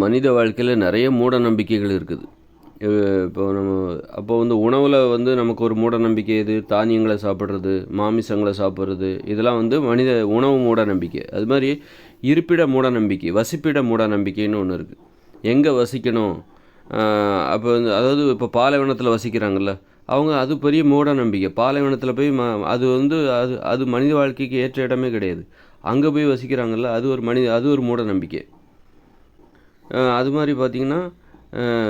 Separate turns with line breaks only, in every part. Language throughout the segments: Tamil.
மனித வாழ்க்கையில் நிறைய மூட நம்பிக்கைகள் இருக்குது. இப்போ நம்ம அப்போ உணவில் நமக்கு ஒரு மூட நம்பிக்கை எது? தானியங்களை சாப்பிட்றது, மாமிசங்களை சாப்பிட்றது, இதெல்லாம் மனித உணவு மூட நம்பிக்கை. அது மாதிரி இருப்பிட மூட நம்பிக்கை, வசிப்பிட மூட நம்பிக்கைன்னு ஒன்று இருக்குது. எங்கே வசிக்கணும்? அப்போ அதாவது இப்போ பாலைவனத்தில் வசிக்கிறாங்கல்ல, அவங்க அது பெரிய மூட நம்பிக்கை. பாலைவனத்தில் போய் அது அது அது மனித வாழ்க்கைக்கு ஏற்ற இடமே கிடையாது. அங்கே போய் வசிக்கிறாங்கல்ல, அது ஒரு மூட நம்பிக்கை. அது மாதிரி பார்த்திங்கன்னா,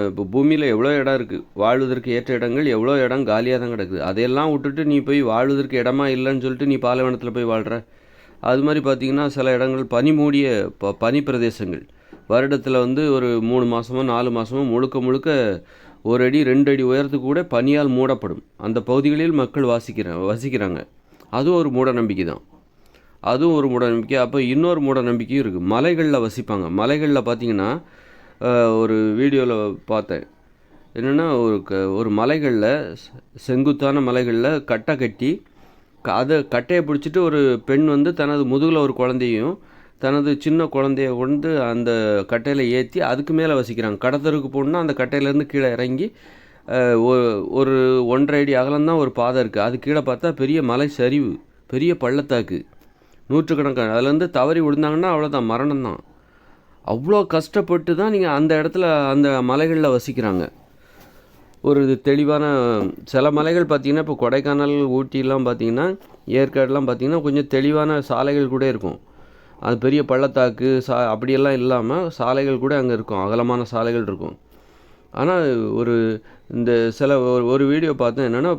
இப்போ பூமியில் எவ்வளோ இடம் இருக்குது, வாழ்வதற்கு ஏற்ற இடங்கள் எவ்வளோ இடம் காலியாக தான் கிடக்குது. அதையெல்லாம் விட்டுட்டு நீ போய் வாழ்வதற்கு இடமா இல்லைன்னு சொல்லிட்டு நீ பாலைவனத்தில் போய் வாழ்கிற. அது மாதிரி பார்த்திங்கன்னா சில இடங்கள் பனி மூடிய பனி பிரதேசங்கள், வருடத்தில் ஒரு 3 மாதமோ 4 மாதமோ முழுக்க முழுக்க 1 அடி 2 அடி உயரத்துக்கு கூட பனியால் மூடப்படும். அந்த பகுதிகளில் மக்கள் வசிக்கிறாங்க. அதுவும் ஒரு மூட நம்பிக்கை தான். அதுவும் ஒரு மூட நம்பிக்கை. அப்போ இன்னொரு மூட நம்பிக்கையும் இருக்குது. மலைகளில் வசிப்பாங்க. மலைகளில் பார்த்திங்கன்னா, ஒரு வீடியோவில் பார்த்தேன். என்னென்னா ஒரு மலைகளில், செங்குத்தான மலைகளில் கட்டை கட்டி அதை கட்டையை பிடிச்சிட்டு ஒரு பெண் தனது முதுகில் ஒரு குழந்தையும் தனது சின்ன குழந்தைய அந்த கட்டையில் ஏற்றி அதுக்கு மேலே வசிக்கிறாங்க. கடத்தருக்கு போகணுன்னா அந்த கட்டையிலேருந்து கீழே இறங்கி ஒரு 1.5 அடி அகலம்தான் ஒரு பாதை இருக்குது. அது கீழே பார்த்தா பெரிய மலை சரிவு, பெரிய பள்ளத்தாக்கு, நூற்றுக்கணக்கான. அதுலேருந்து தவறி விழுந்தாங்கன்னா அவ்வளோதான், மரணம்தான். அவ்வளோ கஷ்டப்பட்டு தான் நீங்கள் அந்த இடத்துல அந்த மலைகளில் வசிக்கிறாங்க. ஒரு தெளிவான சில மலைகள் பார்த்திங்கன்னா, இப்போ கொடைக்கானல், ஊட்டிலாம் பார்த்திங்கன்னா, ஏற்காடுலாம் பார்த்திங்கன்னா கொஞ்சம் தெளிவான சாலைகள் கூட இருக்கும். அது பெரிய பள்ளத்தாக்கு அப்படியெல்லாம் இல்லாமல் சாலைகள் கூட அங்கே இருக்கும், அகலமான சாலைகள் இருக்கும். ஆனால் இந்த ஒரு வீடியோ பார்த்தேன். என்னென்னா,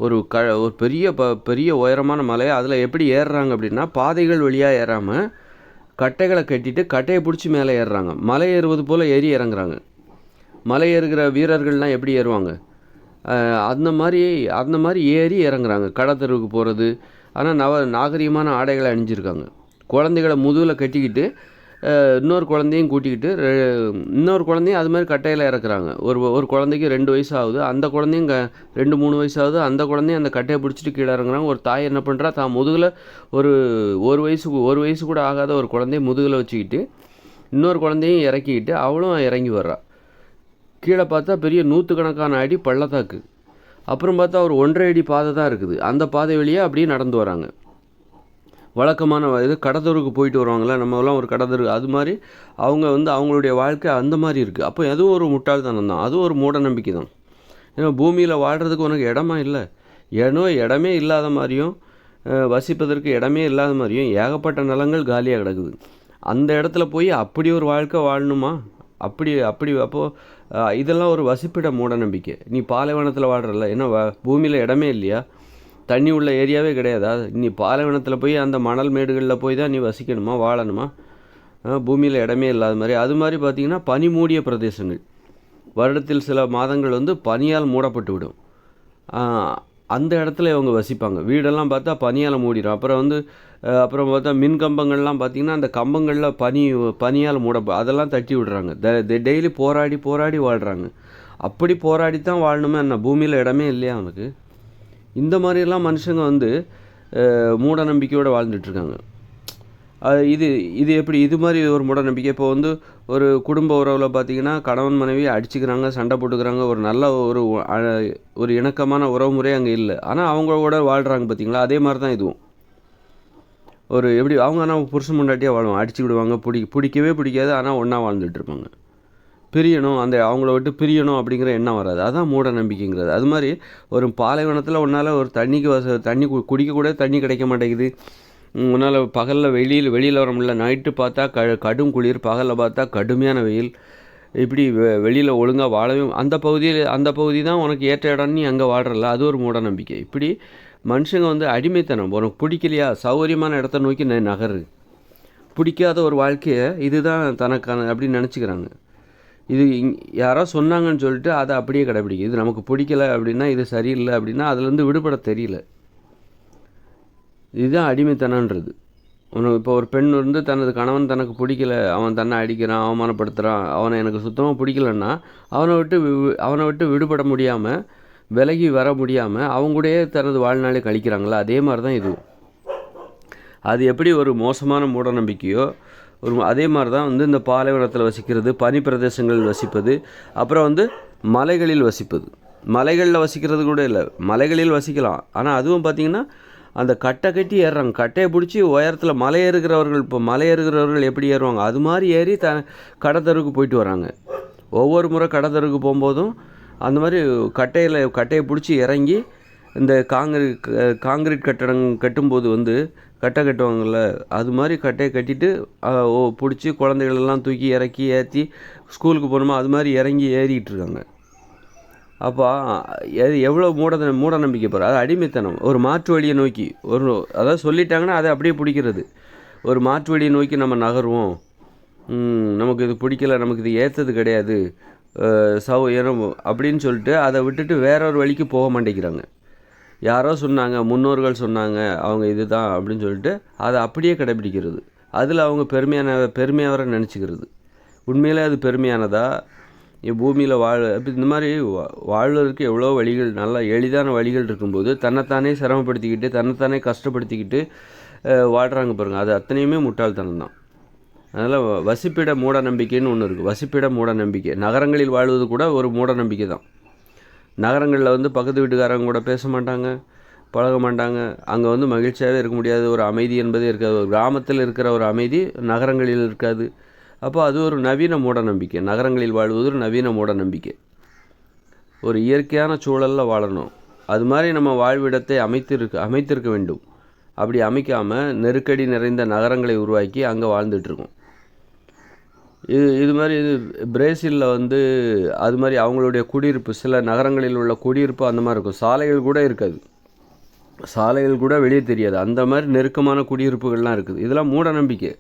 ஒரு பெரிய உயரமான மலை, அதில் எப்படி ஏறுறாங்க அப்படின்னா, பாதைகள் வழியாக ஏறாமல் கட்டைகளை கட்டிட்டு கட்டையை பிடிச்சி மேலே ஏறுறாங்க. மலை ஏறுவது போல் ஏறி இறங்குறாங்க. மலை ஏறுகிற வீரர்கள்லாம் எப்படி ஏறுவாங்க, அந்த மாதிரி ஏறி இறங்குறாங்க. கடத்தருவுக்கு போகிறது. ஆனால் நாகரிகமான ஆடைகளை அணிஞ்சிருக்காங்க. குழந்தைகளை முதுகில் கட்டிக்கிட்டு இன்னொரு குழந்தையும் கூட்டிக்கிட்டு இன்னொரு குழந்தையும் அது மாதிரி கட்டையில் இறக்குறாங்க. ஒரு குழந்தைக்கு 2 வயசு ஆகுது. அந்த குழந்தையும் 2-3 வயசு ஆகுது. அந்த குழந்தையும் அந்த கட்டையை பிடிச்சிட்டு கீழே இறங்குறாங்க. ஒரு தாய் என்ன பண்ணுறா, தான் முதுகில் ஒரு வயசு கூட ஆகாத ஒரு குழந்தைய முதுகில் வச்சுக்கிட்டு இன்னொரு குழந்தையும் இறக்கிக்கிட்டு அவளும் இறங்கி வர்றா. கீழே பார்த்தா பெரிய 100கணக்கான அடி பள்ளத்தாக்கு. அப்புறம் பார்த்தா ஒரு 1.5 அடி பாதை தான் இருக்குது. அந்த பாதை வழியாக அப்படியே நடந்து வராங்க. வழக்கமான கடத்தருக்கு போயிட்டு வருவாங்களே, நம்மலாம் ஒரு கடத்தரு, அது மாதிரி அவங்க அவங்களுடைய வாழ்க்கை அந்த மாதிரி இருக்குது. அப்போ அதுவும் ஒரு முட்டாள்தனம் தான், அதுவும் ஒரு மூட நம்பிக்கை தான். ஏன்னா பூமியில் வாழ்கிறதுக்கு உனக்கு இடமா இல்லை, இடமே இல்லாத மாதிரியும் வசிப்பதற்கு இடமே இல்லாத மாதிரியும் ஏகப்பட்ட நிலங்கள் காலியாக கிடக்குது. அந்த இடத்துல போய் அப்படி ஒரு வாழ்க்கை வாழணுமா? அப்படி அப்போது இதெல்லாம் ஒரு வசிப்பிட மூட நம்பிக்கை. நீ பாலைவனத்தில் வாழ்கிறல்ல, ஏன்னா பூமியில் இடமே இல்லையா? தண்ணி உள்ள ஏரியாவே கிடையாதா? நீ பாலைவனத்தில் போய் அந்த மணல் மேடுகளில் போய் தான் நீ வசிக்கணுமா, வாழணுமா? பூமியில் இடமே இல்லாத மாதிரி. அது மாதிரி பார்த்திங்கன்னா பனி மூடிய பிரதேசங்கள், வருடத்தில் சில மாதங்கள் பனியால் மூடப்பட்டு விடும். அந்த இடத்துல இவங்க வசிப்பாங்க. வீடெல்லாம் பார்த்தா பனியால் மூடிடும். அப்புறம் பார்த்தா மின் கம்பங்கள்லாம் பார்த்திங்கன்னா அந்த கம்பங்களில் பனியால் அதெல்லாம் தட்டி விடுறாங்க. டெய்லி போராடி வாழ்கிறாங்க. அப்படி போராடித்தான் வாழணுமே என்ன? பூமியில் இடமே இல்லையா அவனுக்கு? இந்த மாதிரியெல்லாம் மனுஷங்க மூட நம்பிக்கையோடு வாழ்ந்துட்டுருக்காங்க. இது எப்படி இது மாதிரி ஒரு மூட நம்பிக்கை? இப்போ ஒரு குடும்ப உறவில் பார்த்திங்கன்னா கணவன் மனைவி அடிச்சுக்கிறாங்க, சண்டை போட்டுக்கிறாங்க. ஒரு நல்ல ஒரு இணக்கமான உறவு முறை அங்கே இல்லை. ஆனால் அவங்களோட வாழ்கிறாங்க பார்த்திங்களா? அதே மாதிரி தான் இதுவும். எப்படி அவங்க ஆனால் புருஷன் முன்னாடியே வாழ்வாங்க, அடிச்சு விடுவாங்க, பிடிக்கவே பிடிக்காது, ஆனால் ஒன்றா வாழ்ந்துட்டுருப்பாங்க. பிரியணும், அவங்கள விட்டு பிரியணும் அப்படிங்கிற எண்ணம் வராது. அதுதான் மூட நம்பிக்கைங்கிறது. அது மாதிரி ஒரு பாலைவனத்தில் உன்னால் ஒரு தண்ணி குடிக்கக்கூட தண்ணி கிடைக்க மாட்டேங்குது. உன்னால் பகலில் வெளியில் வர முடியல. நைட்டு பார்த்தா கடும் குளிர், பகலில் பார்த்தா கடுமையான வெயில். இப்படி வெளியில் ஒழுங்காக வாழவே அந்த பகுதி தான் உனக்கு ஏற்ற இடம்னு நீ அங்கே வாழ்கிறல்ல, அது ஒரு மூட நம்பிக்கை. இப்படி மனுஷங்க அடிமைத்தனம். உனக்கு பிடிக்கலையா, சௌகரியமான இடத்த நோக்கி நகரு. பிடிக்காத ஒரு வாழ்க்கையை இதுதான் தனக்கான அப்படின்னு நினச்சிக்கிறாங்க. இது யாரோ சொன்னாங்கன்னு சொல்லிட்டு அதை அப்படியே கடைப்பிடிக்கும். இது நமக்கு பிடிக்கல அப்படின்னா, இது சரியில்லை அப்படின்னா அதுலேருந்து விடுபட தெரியல. இதுதான் அடிமைத்தனன்றது. இப்போ ஒரு பெண் தனது கணவன் தனக்கு பிடிக்கல, அவன் தன்னை அடிக்கிறான், அவமானப்படுத்துகிறான், அவனை எனக்கு சுத்தமாக பிடிக்கலன்னா அவனை விட்டு விடுபட முடியாமல், விலகி வர முடியாமல் அவங்களுடைய தனது வாழ்நாளை கழிக்கிறாங்களா? அதே மாதிரி தான் இதுவும். அது எப்படி ஒரு மோசமான மூட நம்பிக்கையோ, அதே மாதிரி தான் வந்து இந்த பாலைவனத்தில் வசிக்கிறது, பனி பிரதேசங்களில் வசிப்பது, அப்புறம் வந்து மலைகளில் வசிப்பது. மலைகளில் வசிக்கிறது கூட இல்லை, மலைகளில் வசிக்கலாம். ஆனால் அதுவும் பார்த்திங்கன்னா அந்த கட்டை கட்டி ஏறுறாங்க. கட்டையை பிடிச்சி உயரத்தில் மலை ஏறுகிறவர்கள், இப்போ மலை ஏறுகிறவர்கள் எப்படி ஏறுவாங்க அது மாதிரி ஏறி கடத்தருக்கு போயிட்டு வராங்க. ஒவ்வொரு முறை கடத்தருக்கு போகும்போதும் அந்த மாதிரி கட்டையை பிடிச்சி இறங்கி இந்த காங்கிரீட் கட்டடம் கட்டும்போது வந்து கட்டை கட்டுவாங்கள்ல, அது மாதிரி கட்டையை கட்டிட்டு பிடிச்சி குழந்தைகளெல்லாம் தூக்கி இறக்கி ஏற்றி ஸ்கூலுக்கு போகணுமா அது மாதிரி இறங்கி ஏறிக்கிட்டு இருக்காங்க. அப்போ எவ்வளோ மூட நம்பிக்கை போகிற, அது அடிமைத்தனம். ஒரு மாற்று வழியை நோக்கி அதாவது சொல்லிட்டாங்கன்னா அதை அப்படியே பிடிக்கிறது. ஒரு மாற்று வழியை நோக்கி நம்ம நகருவோம், நமக்கு இது பிடிக்கல, நமக்கு இது ஏற்றது கிடையாது, அப்படின்னு சொல்லிட்டு அதை விட்டுட்டு வேற ஒரு வழிக்கு போக மாட்டேங்கிறாங்க. யாரோ சொன்னாங்க, முன்னோர்கள் சொன்னாங்க, அவங்க இது தான் அப்படின்னு சொல்லிட்டு அதை அப்படியே கடைபிடிக்கிறது. அதில் அவங்க பெருமையாக நினச்சிக்கிறது. உண்மையிலே அது பெருமையானதா? பூமியில் இந்த மாதிரி வாழ்வதற்கு எவ்வளோ வழிகள், நல்லா எளிதான வழிகள் இருக்கும்போது தன்னைத்தானே சிரமப்படுத்திக்கிட்டு தன்னைத்தானே கஷ்டப்படுத்திக்கிட்டு வாழ்கிறாங்க பாருங்கள். அது அத்தனையுமே முட்டாள்தனம் தான். அதனால் வசிப்பிட மூட நம்பிக்கைன்னு ஒன்று இருக்குது. வசிப்பிட மூட நம்பிக்கை. நகரங்களில் வாழ்வது கூட ஒரு மூட நம்பிக்கை தான். நகரங்களில் வந்து பக்கத்து வீட்டுக்காரங்க கூட பேச மாட்டாங்க, பழக மாட்டாங்க. அங்கே வந்து மகிழ்ச்சியாகவே இருக்க முடியாது, ஒரு அமைதி என்பதே இருக்காது. ஒரு கிராமத்தில் இருக்கிற ஒரு அமைதி நகரங்களில் இருக்காது. அப்போ அது ஒரு நவீன மூட நம்பிக்கை. நகரங்களில் வாழ்வது ஒரு நவீன மூட நம்பிக்கை. ஒரு இயற்கையான சூழலில் வாழணும், அது மாதிரி நம்ம வாழ்விடத்தை அமைத்திருக்க வேண்டும். அப்படி அமைக்காமல் நெருக்கடி நிறைந்த நகரங்களை உருவாக்கி அங்கே வாழ்ந்துட்டுருக்கோம். இது மாதிரி பிரேசிலில் வந்து அது மாதிரி அவங்களுடைய குடியிருப்பு, சில நகரங்களில் உள்ள குடியிருப்பு அந்த மாதிரி இருக்கும். சாலைகள் கூட இருக்காது, சாலைகள் கூட வெளியே தெரியாது. அந்த மாதிரி நெருக்கமான குடியிருப்புகள்லாம் இருக்குது. இதெல்லாம் மூட நம்பிக்கை.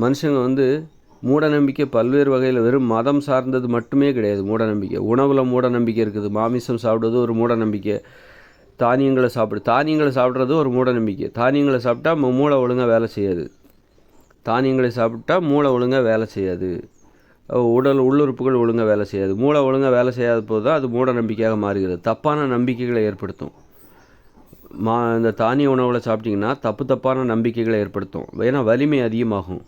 மனுஷங்க வந்து மூட நம்பிக்கை பல்வேறு வகையில், வெறும் மதம் சார்ந்தது மட்டுமே கிடையாது மூட நம்பிக்கை. உணவில் மூட நம்பிக்கை இருக்குது. மாமிசம் சாப்பிடுவது ஒரு மூட நம்பிக்கை. தானியங்களை சாப்பிட்றது ஒரு மூட நம்பிக்கை. தானியங்களை சாப்பிட்டா மூளை ஒழுங்காக வேலை செய்யாது. தானியங்களை சாப்பிட்டா மூளை ஒழுங்காக வேலை செய்யாது, உள்ளுறுப்புகள் ஒழுங்காக வேலை செய்யாது. மூளை ஒழுங்காக வேலை செய்யாத போது தான் அது மூட நம்பிக்கையாக மாறுகிறது. தப்பான நம்பிக்கைகளை ஏற்படுத்தும். இந்த தானிய உணவில் சாப்பிட்டிங்கன்னா தப்பான நம்பிக்கைகளை ஏற்படுத்தும். ஏன்னா வலிமை அதிகமாகும்.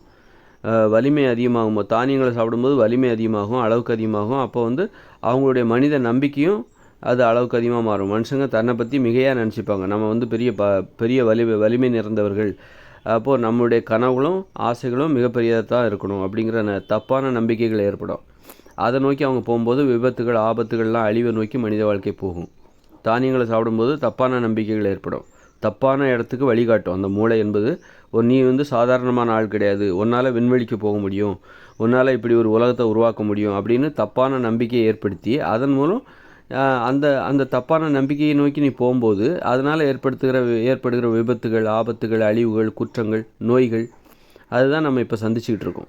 தானியங்களை சாப்பிடும்போது வலிமை அதிகமாகும், அளவுக்கு அதிகமாகும். அப்போ வந்து அவங்களுடைய மனித நம்பிக்கையும் அது அளவுக்கு அதிகமாக மாறும். மனுஷங்க தன்னை பற்றி மிகையாக நினச்சிப்பாங்க, நம்ம வந்து பெரிய வலிமை நிறைந்தவர்கள். அப்போது நம்மளுடைய கனவுகளும் ஆசைகளும் மிகப்பெரியதாக தான் இருக்கணும் அப்படிங்கிற தப்பான நம்பிக்கைகள் ஏற்படும். அதை நோக்கி அவங்க போகும்போது விபத்துகள், ஆபத்துகள்லாம் அழிவை நோக்கி மனித வாழ்க்கை போகும். தானியங்களை சாப்பிடும்போது தப்பான நம்பிக்கைகள் ஏற்படும், தப்பான இடத்துக்கு வழிகாட்டும். அந்த மூளை என்பது நீ வந்து சாதாரணமான ஆள் கிடையாது, உன்னால் விண்வெளிக்கு போக முடியும், உன்னால் இப்படி ஒரு உலகத்தை உருவாக்க முடியும் அப்படின்னு தப்பான நம்பிக்கையை ஏற்படுத்தி அதன் மூலம் அந்த தப்பான நம்பிக்கையை நோக்கி நீ போகும்போது அதனால் ஏற்படுகிற விபத்துகள், ஆபத்துகள், அழிவுகள், குற்றங்கள், நோய்கள், அதுதான் நம்ம இப்போ சந்திச்சுக்கிட்டு இருக்கோம்.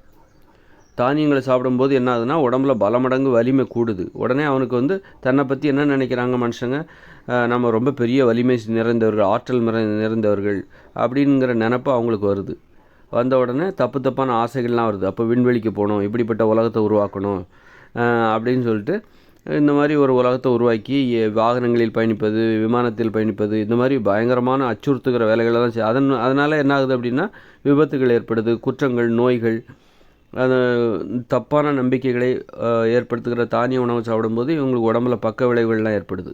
தானியங்களை சாப்பிடும்போது என்ன ஆகுதுன்னா உடம்புல பல மடங்கு வலிமை கூடுது. உடனே அவனுக்கு வந்து தன்னை பற்றி என்ன நினைக்கிறாங்க மனுஷங்க, நம்ம ரொம்ப பெரிய வலிமை நிறைந்தவர்கள், ஆற்றல் நிறைந்தவர்கள் அப்படிங்கிற நினப்பு அவங்களுக்கு வருது. வந்த உடனே தப்பான ஆசைகள்லாம் வருது. அப்போ விண்வெளிக்கு போகணும், இப்படிப்பட்ட உலகத்தை உருவாக்கணும் அப்படின்னு சொல்லிட்டு இந்த மாதிரி ஒரு உலகத்தை உருவாக்கி வாகனங்களில் பயணிப்பது, விமானத்தில் பயணிப்பது, இந்த மாதிரி பயங்கரமான அச்சுறுத்துகிற வேலைகளை தான் அதனால் என்ன ஆகுது அப்படின்னா விபத்துகள் ஏற்படுது, குற்றங்கள், நோய்கள், தப்பான நம்பிக்கைகளை ஏற்படுத்துகிற தானிய உணவு சாப்பிடும்போது இவங்களுக்கு உடம்புல பக்க விளைவுகள்லாம் ஏற்படுது.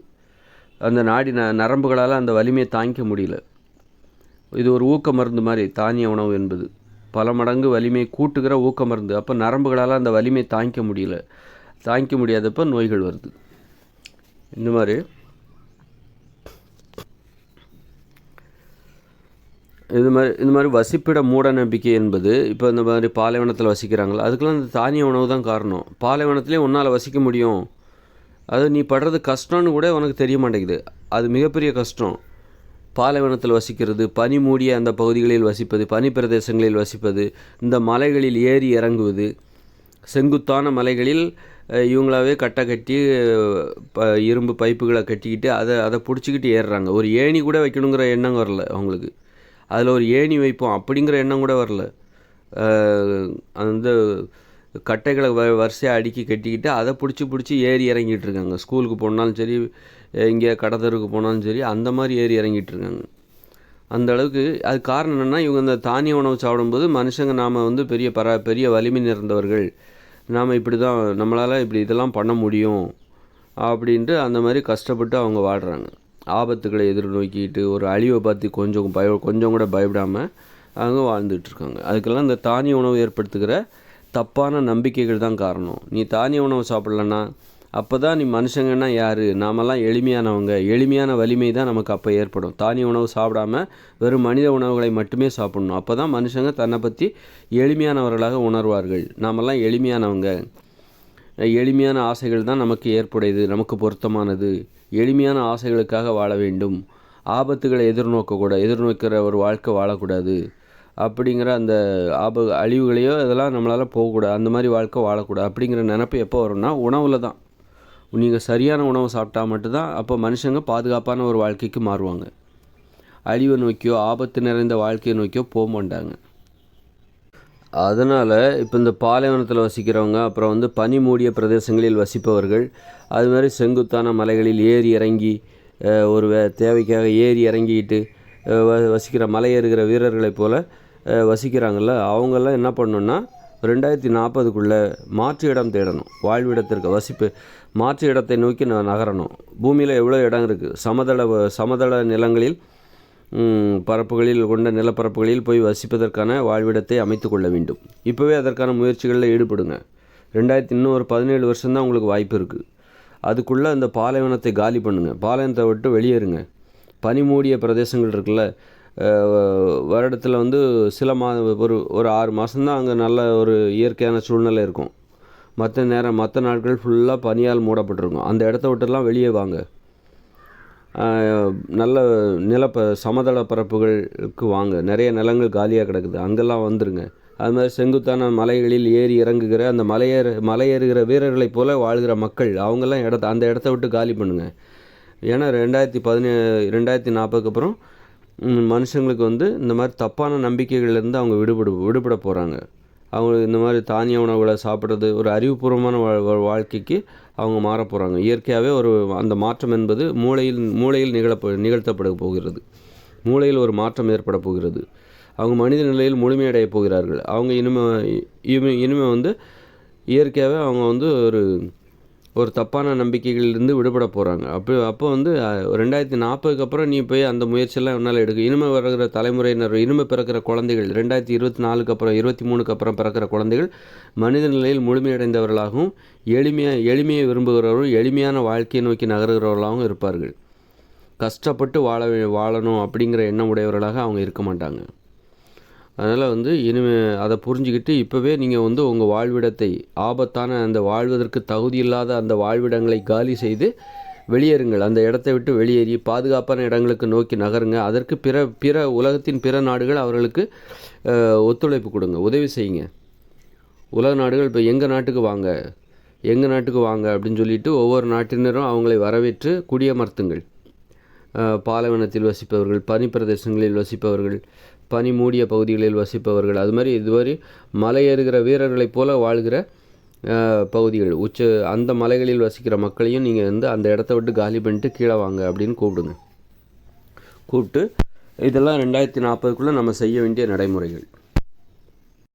அந்த நரம்புகளால் அந்த வலிமையை தாங்கிக்க முடியல. இது ஒரு ஊக்க மருந்து மாதிரி தானிய உணவு என்பது, பல மடங்கு வலிமை கூட்டுகிற ஊக்க மருந்து. அப்போ நரம்புகளால் அந்த வலிமையை தாங்கிக்க முடியாதப்போ நோய்கள் வருது. இந்த மாதிரி வசிப்பிட மூட நம்பிக்கை என்பது, இப்போ இந்த மாதிரி பாலைவனத்தில் வசிக்கிறாங்களா, அதுக்கெல்லாம் இந்த தானிய உணவு தான் காரணம். பாலைவனத்துலேயே உன்னால் வசிக்க முடியும், அது நீ படுறது கஷ்டம்னு கூட உனக்கு தெரிய மாட்டேங்குது. அது மிகப்பெரிய கஷ்டம். பாலைவனத்தில் வசிக்கிறது, பனி மூடிய அந்த பகுதிகளில் வசிப்பது, பனி பிரதேசங்களில் வசிப்பது, இந்த மலைகளில் ஏறி இறங்குவது, செங்குத்தான மலைகளில் இவங்களாவே கட்டை கட்டி இரும்பு பைப்புகளை கட்டிக்கிட்டு அதை பிடிச்சிக்கிட்டு ஏறுறாங்க. ஒரு ஏணி கூட வைக்கணுங்கிற எண்ணம் வரல அவங்களுக்கு. அதில் ஒரு ஏணி வைப்போம் அப்படிங்கிற எண்ணம் கூட வரல. அந்த கட்டைகளை வரிசையாக அடுக்கி கட்டிக்கிட்டு அதை பிடிச்சி ஏறி இறங்கிட்டு இருக்காங்க. ஸ்கூலுக்கு போனாலும் சரி, இங்கே கடத்தருக்கு போனாலும் சரி, அந்த மாதிரி ஏறி இறங்கிட்டு இருக்காங்க. அந்த அளவுக்கு அது காரணம் என்னென்னா, இவங்க இந்த தானிய உணவு சாப்பிடும்போது மனுஷங்க நாம் வந்து பெரிய வலிமை நிறைந்தவர்கள், நாம் இப்படி தான் நம்மளால் இப்படி இதெல்லாம் பண்ண முடியும் அப்படின்ட்டு அந்த மாதிரி கஷ்டப்பட்டு அவங்க வாழ்கிறாங்க. ஆபத்துக்களை எதிர்நோக்கிட்டு ஒரு அழிவை பற்றி கொஞ்சம் கூட பயப்படாமல் அவங்க வாழ்ந்துட்டுருக்காங்க. அதுக்கெல்லாம் இந்த தானிய உணவு ஏற்படுத்துகிற தப்பான நம்பிக்கைகள் தான் காரணம். நீ தானிய உணவு சாப்பிட்லன்னா அப்போ தான் நீ மனுஷங்கன்னா யார், நாமெல்லாம் எளிமையானவங்க, எளிமையான வலிமை தான் நமக்கு அப்போ ஏற்படும். தானிய உணவு சாப்பிடாம வெறும் மனித உணவுகளை மட்டுமே சாப்பிட்ணும். அப்போ தான் மனுஷங்க தன்னை பற்றி எளிமையானவர்களாக உணர்வார்கள். நாமெல்லாம் எளிமையானவங்க, எளிமையான ஆசைகள் தான் நமக்கு ஏற்புடையது, நமக்கு பொருத்தமானது, எளிமையான ஆசைகளுக்காக வாழ வேண்டும், ஆபத்துகளை எதிர்நோக்கிற ஒரு வாழ்க்கை வாழக்கூடாது அப்படிங்கிற அந்த அழிவுகளையோ இதெல்லாம் நம்மளால் போகக்கூடாது, அந்த மாதிரி வாழ்க்கை வாழக்கூடாது அப்படிங்கிற நினைப்பு எப்போ வரும்னா உணவில் தான். நீங்கள் சரியான உணவு சாப்பிட்டா மட்டும்தான் அப்போ மனுஷங்க பாதுகாப்பான ஒரு வாழ்க்கைக்கு மாறுவாங்க. அழிவை நோக்கியோ ஆபத்து நிறைந்த வாழ்க்கையை நோக்கியோ போக மாட்டாங்க. அதனால் இப்போ இந்த பாலைவனத்தில் வசிக்கிறவங்க, அப்புறம் வந்து பனி மூடிய பிரதேசங்களில் வசிப்பவர்கள், அது மாதிரி செங்குத்தான மலைகளில் ஏறி இறங்கி ஒரு தேவைக்காக ஏறி இறங்கிட்டு வசிக்கிற மலை ஏறுகிற வீரர்களைப் போல் வசிக்கிறாங்கள்ல, அவங்கெல்லாம் என்ன பண்ணணுன்னா 2040க்குள்ளே மாற்று இடம் தேடணும். வாழ்விடத்திற்கு மாற்று இடத்தை நோக்கி நகரணும். பூமியில் எவ்வளோ இடம் இருக்குது, சமதள நிலங்களில் பரப்புகளில் கொண்ட நிலப்பரப்புகளில் போய் வசிப்பதற்கான வாழ்விடத்தை அமைத்து கொள்ள வேண்டும். இப்போவே அதற்கான முயற்சிகளில் ஈடுபடுங்க. இன்னும் ஒரு 17 வருஷம்தான் உங்களுக்கு வாய்ப்பு இருக்குது. அதுக்குள்ளே அந்த பாலைவனத்தை காலி பண்ணுங்கள், பாலைவனத்தை விட்டு வெளியேறுங்க. பனி மூடிய பிரதேசங்கள் இருக்குல்ல, வருடத்தில் வந்து ஒரு 6 மாதம்தான் அங்கே நல்ல ஒரு இயற்கையான சூழ்நிலை இருக்கும். மற்ற நாட்கள் ஃபுல்லாக பனியால் மூடப்பட்டிருக்கும். அந்த இடத்த விட்டுலாம் வெளியே வாங்க. நல்ல சமதள பரப்புகளுக்கு வாங்க. நிறைய நிலங்கள் காலியாக கிடக்குது, அங்கெல்லாம் வந்துடுங்க. அது மாதிரி செங்குத்தான மலைகளில் ஏறி இறங்குகிற அந்த மலையேறுகிற வீரர்களைப் போல் வாழ்கிற மக்கள், அவங்கெல்லாம் அந்த இடத்த விட்டு காலி பண்ணுங்கள். ஏன்னா 2040க்கு அப்புறம் மனுஷங்களுக்கு வந்து இந்த மாதிரி தப்பான நம்பிக்கைகள்லேருந்து அவங்க விடுபட போகிறாங்க. அவங்க இந்த மாதிரி தானிய உணவுகளை சாப்பிட்றது, ஒரு அறிவுபூர்வமான வாழ்க்கைக்கு அவங்க மாற போகிறாங்க. இயற்கையாகவே அந்த மாற்றம் என்பது மூளையில் நிகழ்த்தப்பட போகிறது. மூளையில் ஒரு மாற்றம் ஏற்பட போகிறது. அவங்க மனித நிலையில் முழுமையடைய போகிறார்கள். அவங்க இனிமே வந்து இயற்கையாகவே அவங்க வந்து ஒரு தப்பான நம்பிக்கைகளிலிருந்து விடுபட போகிறாங்க. அப்போ வந்து 2040க்கு அப்புறம் நீ போய் அந்த முயற்சியெல்லாம் என்னால் எடுக்க. இனிமேல் வருகிற தலைமுறையினர், இனிமேல் பிறக்கிற குழந்தைகள், 2024க்கு அப்புறம் 23க்கு அப்புறம் பிறக்கிற குழந்தைகள் மனித நிலையில் முழுமையடைந்தவர்களாகவும் எளிமையை விரும்புகிறவர்கள், எளிமையான வாழ்க்கையை நோக்கி நகருகிறவர்களாகவும் இருப்பார்கள். கஷ்டப்பட்டு வாழணும் அப்படிங்கிற எண்ணம் உடையவர்களாக அவங்க இருக்க மாட்டாங்க. அதனால் வந்து இனிமேல் அதை புரிஞ்சுக்கிட்டு இப்போவே நீங்கள் வந்து உங்கள் வாழ்விடத்தை, ஆபத்தான அந்த வாழ்வதற்கு தகுதியில்லாத அந்த வாழ்விடங்களை காலி செய்து வெளியேறுங்கள். அந்த இடத்தை விட்டு வெளியேறி பாதுகாப்பான இடங்களுக்கு நோக்கி நகருங்க. அதற்கு பிற உலகத்தின் பிற நாடுகள் அவர்களுக்கு ஒத்துழைப்பு கொடுங்க, உதவி செய்யுங்க. உலக நாடுகள் இப்போ எங்கள் நாட்டுக்கு வாங்க அப்படின்னு சொல்லிட்டு ஒவ்வொரு நாட்டினரும் அவங்களை வரவேற்று குடியமர்த்துங்கள். பாலைவனத்தில் வசிப்பவர்கள், பனிப்பிரதேசங்களில் வசிப்பவர்கள், பனி மூடிய பகுதிகளில் வசிப்பவர்கள், அது மாதிரி இதுவரை மலையேறுகிற வீரர்களைப் போல வாழ்கிற பகுதிகள், அந்த மலைகளில் வசிக்கிற மக்களையும் நீங்கள் வந்து அந்த இடத்த விட்டு காலி பண்ணிட்டு கீழே வாங்க அப்படின்னு கூப்பிட்டு இதெல்லாம் 2040க்குள்ளே நம்ம செய்ய வேண்டிய நடைமுறைகள்.